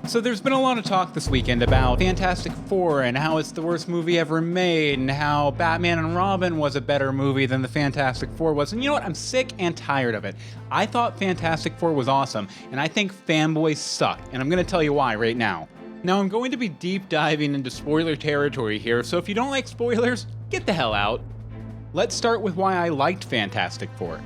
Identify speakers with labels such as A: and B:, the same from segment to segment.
A: So there's been a lot of talk this weekend about Fantastic Four and how it's the worst movie ever made and how Batman and Robin was a better movie than the Fantastic Four was. And you know what? I'm sick and tired of it. I thought Fantastic Four was awesome, and I think Fanboys suck, and I'm going to tell you why right now. Now, I'm going to be deep diving into spoiler territory here, so if you don't like spoilers, get the hell out. Let's start with why I liked Fantastic Four.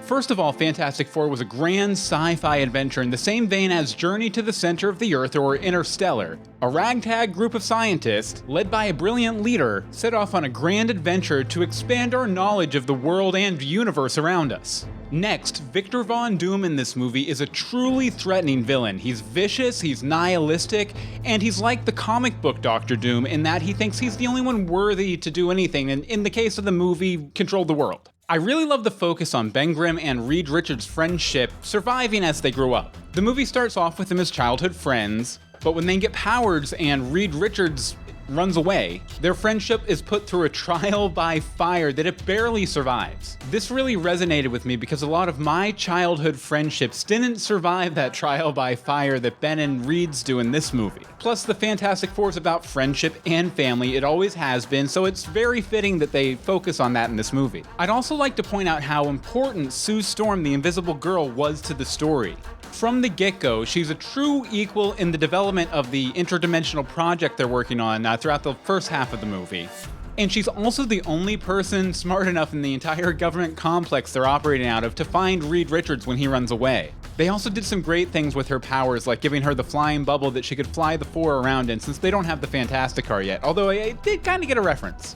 A: First of all, Fantastic Four was a grand sci-fi adventure in the same vein as Journey to the Center of the Earth or Interstellar. A ragtag group of scientists, led by a brilliant leader, set off on a grand adventure to expand our knowledge of the world and universe around us. Next, Victor Von Doom in this movie is a truly threatening villain. He's vicious, he's nihilistic, and he's like the comic book Doctor Doom in that he thinks he's the only one worthy to do anything, and in the case of the movie, control the world. I really love the focus on Ben Grimm and Reed Richards' friendship surviving as they grow up. The movie starts off with them as childhood friends, but when they get powers and Reed Richards runs away, their friendship is put through a trial by fire that it barely survives. This really resonated with me because a lot of my childhood friendships didn't survive that trial by fire that Ben and Reed's do in this movie. Plus, the Fantastic Four is about friendship and family. It always has been, so it's very fitting that they focus on that in this movie. I'd also like to point out how important Sue Storm, the Invisible Girl, was to the story. From the get-go, she's a true equal in the development of the interdimensional project they're working on throughout the first half of the movie. And she's also the only person smart enough in the entire government complex they're operating out of to find Reed Richards when he runs away. They also did some great things with her powers, like giving her the flying bubble that she could fly the four around in, since they don't have the Fantastic Car yet, although I did kind of get a reference.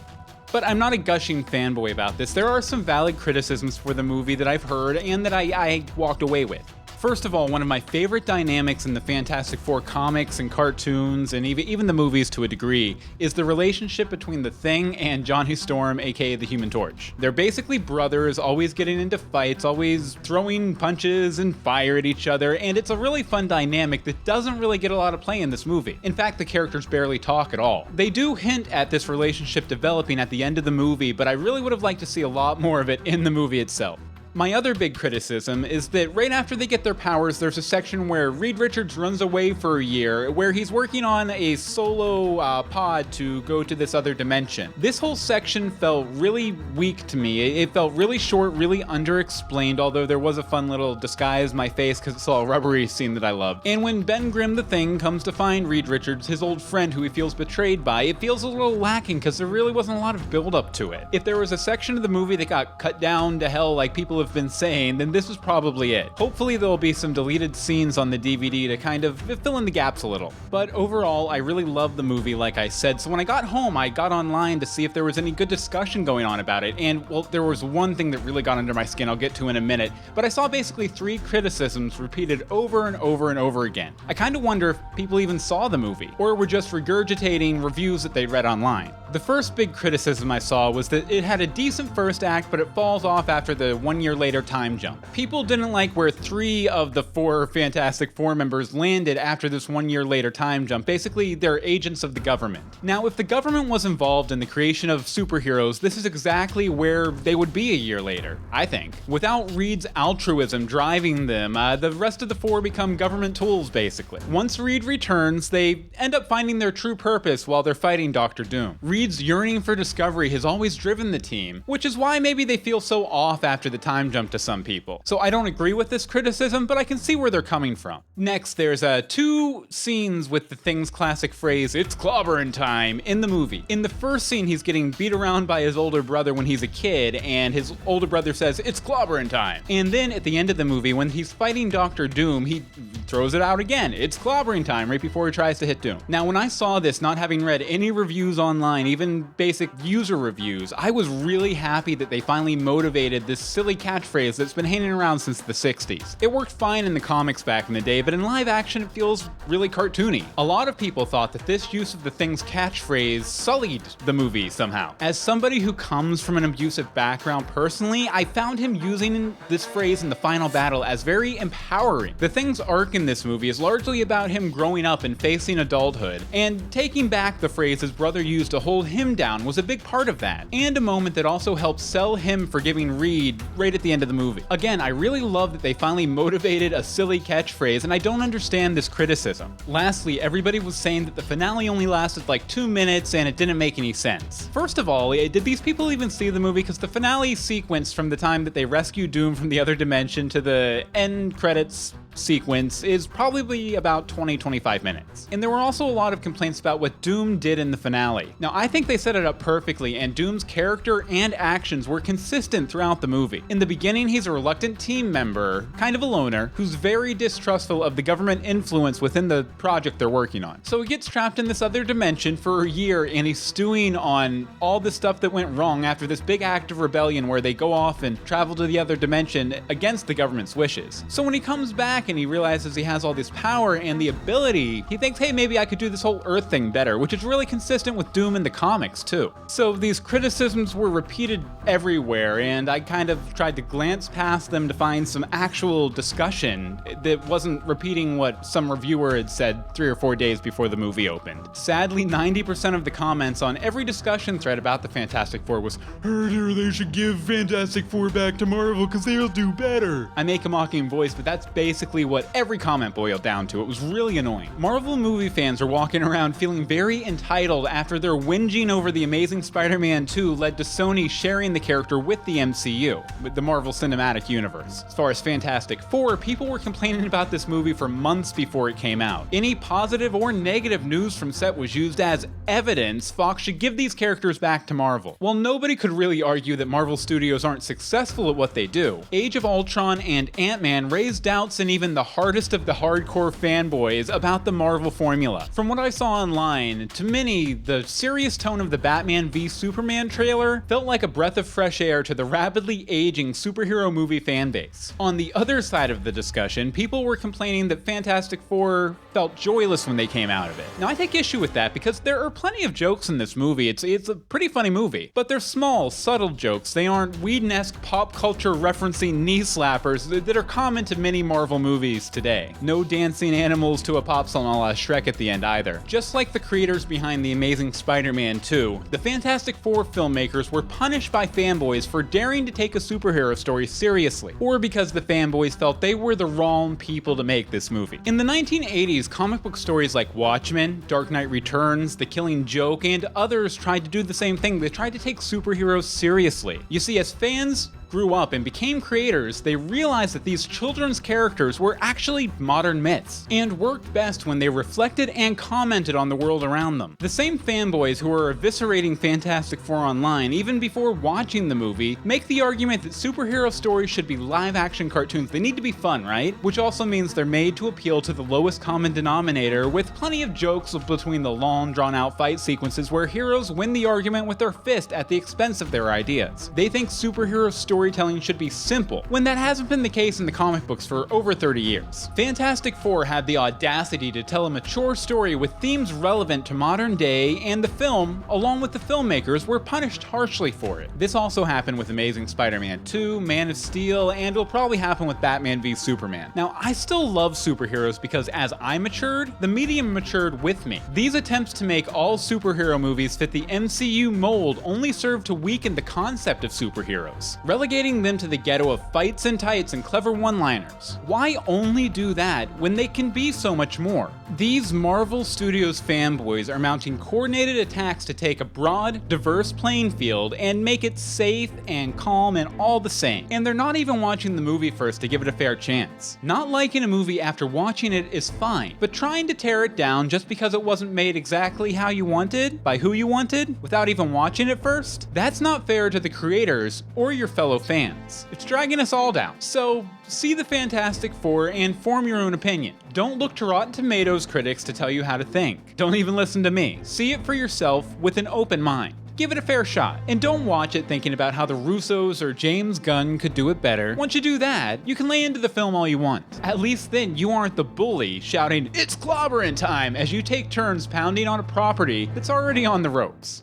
A: But I'm not a gushing fanboy about this. There are some valid criticisms for the movie that I've heard and that I walked away with. First of all, one of my favorite dynamics in the Fantastic Four comics and cartoons, and even the movies to a degree, is the relationship between the Thing and Johnny Storm, aka the Human Torch. They're basically brothers, always getting into fights, always throwing punches and fire at each other, and it's a really fun dynamic that doesn't really get a lot of play in this movie. In fact, the characters barely talk at all. They do hint at this relationship developing at the end of the movie, but I really would have liked to see a lot more of it in the movie itself. My other big criticism is that right after they get their powers, there's a section where Reed Richards runs away for a year, where he's working on a solo pod to go to this other dimension. This whole section felt really weak to me. It felt really short, really underexplained, although there was a fun little disguise my face because it's all a rubbery scene that I love. And when Ben Grimm the Thing comes to find Reed Richards, his old friend who he feels betrayed by, it feels a little lacking because there really wasn't a lot of build up to it. If there was a section of the movie that got cut down to hell like people have been saying, then this was probably it. Hopefully there'll be some deleted scenes on the DVD to kind of fill in the gaps a little. But overall, I really loved the movie, like I said, so when I got home, I got online to see if there was any good discussion going on about it, and well, there was one thing that really got under my skin I'll get to in a minute, but I saw basically 3 criticisms repeated over and over and over again. I kind of wonder if people even saw the movie, or were just regurgitating reviews that they read online. The first big criticism I saw was that it had a decent first act, but it falls off after the 1 year later time jump. People didn't like where 3 of the 4 Fantastic Four members landed after this 1 year later time jump. Basically, they're agents of the government. Now, if the government was involved in the creation of superheroes, this is exactly where they would be a year later, I think. Without Reed's altruism driving them, the rest of the 4 become government tools, basically. Once Reed returns, they end up finding their true purpose while they're fighting Doctor Doom. Reed's yearning for discovery has always driven the team, which is why maybe they feel so off after the time jump to some people. So I don't agree with this criticism, but I can see where they're coming from. Next, there's 2 scenes with the Thing's classic phrase, "It's clobbering time," in the movie. In the first scene, he's getting beat around by his older brother when he's a kid, and his older brother says, "It's clobbering time." And then at the end of the movie, when he's fighting Doctor Doom, he throws it out again. "It's clobbering time," right before he tries to hit Doom. Now, when I saw this, not having read any reviews online, even basic user reviews, I was really happy that they finally motivated this silly catchphrase that's been hanging around since the 60s. It worked fine in the comics back in the day, but in live action it feels really cartoony. A lot of people thought that this use of the Thing's catchphrase sullied the movie somehow. As somebody who comes from an abusive background personally, I found him using this phrase in the final battle as very empowering. The Thing's arc in this movie is largely about him growing up and facing adulthood, and taking back the phrase his brother used to hold him down was a big part of that, and a moment that also helped sell him forgiving Reed right at the end of the movie. Again, I really love that they finally motivated a silly catchphrase, and I don't understand this criticism. Lastly, everybody was saying that the finale only lasted like 2 minutes and it didn't make any sense. First of all, did these people even see the movie? Because the finale sequence from the time that they rescue Doom from the other dimension to the end credits sequence is probably about 20-25 minutes. And there were also a lot of complaints about what Doom did in the finale. Now, I think they set it up perfectly, and Doom's character and actions were consistent throughout the movie. In the beginning, he's a reluctant team member, kind of a loner, who's very distrustful of the government influence within the project they're working on. So he gets trapped in this other dimension for a year, and he's stewing on all the stuff that went wrong after this big act of rebellion where they go off and travel to the other dimension against the government's wishes. So when he comes back and he realizes he has all this power and the ability, he thinks, hey, maybe I could do this whole Earth thing better, which is really consistent with Doom in the comics too. So these criticisms were repeated everywhere, and I kind of tried to glance past them to find some actual discussion that wasn't repeating what some reviewer had said 3 or 4 days before the movie opened. Sadly, 90% of the comments on every discussion thread about the Fantastic Four was, they should give Fantastic Four back to Marvel because they'll do better. I make a mocking voice, but that's basically what every comment boiled down to. It was really annoying. Marvel movie fans are walking around feeling very entitled after their whinging over The Amazing Spider-Man 2 led to Sony sharing the character with the MCU, with the Marvel Cinematic Universe. As far as Fantastic Four, people were complaining about this movie for months before it came out. Any positive or negative news from set was used as evidence Fox should give these characters back to Marvel. While nobody could really argue that Marvel Studios aren't successful at what they do, Age of Ultron and Ant-Man raised doubts in even the hardest of the hardcore fanboys about the Marvel formula. From what I saw online, to many, the serious tone of the Batman v Superman trailer felt like a breath of fresh air to the rapidly aging superhero movie fanbase. On the other side of the discussion, people were complaining that Fantastic Four felt joyless when they came out of it. Now, I take issue with that because there are plenty of jokes in this movie. It's a pretty funny movie, but they're small, subtle jokes. They aren't Whedon-esque pop culture referencing knee slappers that are common to many Marvel movies today. No dancing animals to a pop song a la Shrek at the end either. Just like the creators behind The Amazing Spider-Man 2, the Fantastic Four filmmakers were punished by fanboys for daring to take a superhero story seriously, or because the fanboys felt they were the wrong people to make this movie. In the 1980s, comic book stories like Watchmen, Dark Knight Returns, The Killing Joke, and others tried to do the same thing. They tried to take superheroes seriously. You see, as fans grew up and became creators, they realized that these children's characters were actually modern myths, and worked best when they reflected and commented on the world around them. The same fanboys who are eviscerating Fantastic Four online, even before watching the movie, make the argument that superhero stories should be live-action cartoons. They need to be fun, right? Which also means they're made to appeal to the lowest common denominator, with plenty of jokes between the long, drawn-out fight sequences where heroes win the argument with their fist at the expense of their ideas. They think superhero storytelling should be simple, when that hasn't been the case in the comic books for over 30 years. Fantastic Four had the audacity to tell a mature story with themes relevant to modern day, and the film, along with the filmmakers, were punished harshly for it. This also happened with Amazing Spider-Man 2, Man of Steel, and will probably happen with Batman v Superman. Now, I still love superheroes because as I matured, the medium matured with me. These attempts to make all superhero movies fit the MCU mold only serve to weaken the concept of superheroes, relegating them to the ghetto of fights and tights and clever one-liners. Why only do that when they can be so much more? These Marvel Studios fanboys are mounting coordinated attacks to take a broad, diverse playing field and make it safe and calm and all the same. And they're not even watching the movie first to give it a fair chance. Not liking a movie after watching it is fine, but trying to tear it down just because it wasn't made exactly how you wanted, by who you wanted, without even watching it first, that's not fair to the creators or your fellow fans. It's dragging us all down. So, see the Fantastic Four and form your own opinion. Don't look to Rotten Tomatoes critics to tell you how to think. Don't even listen to me. See it for yourself with an open mind. Give it a fair shot. And don't watch it thinking about how the Russos or James Gunn could do it better. Once you do that, you can lay into the film all you want. At least then you aren't the bully shouting, "It's clobbering time," as you take turns pounding on a property that's already on the ropes.